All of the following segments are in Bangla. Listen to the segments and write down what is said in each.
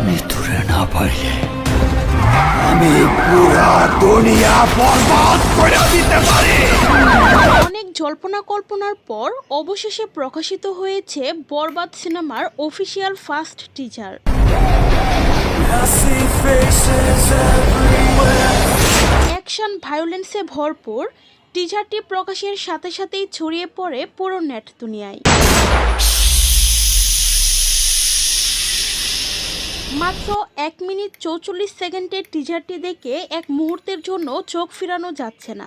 নিতুরে না পাইলে আমি পুরা দুনিয়া বরবাদ করে দিতে পারি। অনেক জল্পনা কল্পনার পর অবশেষে প্রকাশিত হয়েছে বরবাদ সিনেমার অফিসিয়াল ফার্স্ট টিজার। অ্যাকশন ভায়োলেন্সে ভরপুর টিজারটি প্রকাশের সাথে সাথেই ছড়িয়ে পড়ে পুরো নেট দুনিয়ায়। মাত্র 1 মিনিট 44 সেকেন্ডের টিজারটি দেখে এক মুহূর্তের জন্য চোখ ফিরানো যাচ্ছে না।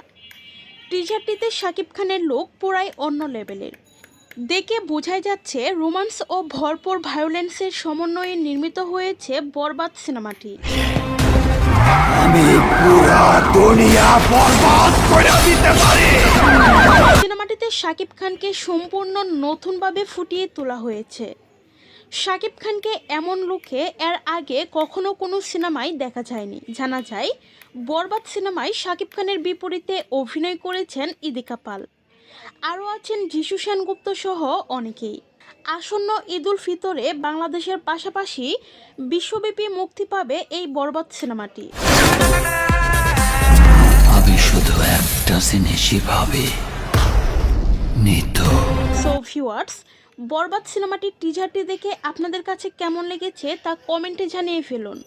টিজারটিতে শাকিব খানের লুক পুরাই অন্য লেভেলের। দেখে বোঝাই যাচ্ছে রোমান্স ও ভরপুর ভায়োলেন্সের সমন্বয়ে নির্মিত হয়েছে বরবাদ সিনেমাটি। আমি পুরা দুনিয়া বরবাদ করে দিতে পারি। সিনেমাটিতে শাকিব খানকে সম্পূর্ণ নতুনভাবে ফুটিয়ে তোলা হয়েছে। শাকিব খানকে এমন লুকে এর আগে কখনো কোনো সিনেমায় দেখা যায়নি। জানা যায় বরবাদ সিনেমায় শাকিব খানের বিপরীতে অভিনয় করেছেন ইদিকা পাল, আরও আছেন যিশু সেনগুপ্ত সহ অনেকেই। আসন্ন ঈদ উল ফিতরে বাংলাদেশের পাশাপাশি বিশ্বব্যাপী মুক্তি পাবে এই বরবাদ সিনেমাটি। আমি শুধু একটা জিনিসই ভাবি, নিতু। সো ভিউয়ার্স, বরবাদ সিনেমাটির টিজারটি দেখে আপনাদের কাছে কেমন লেগেছে তা কমেন্টে জানিয়ে ফেলুন।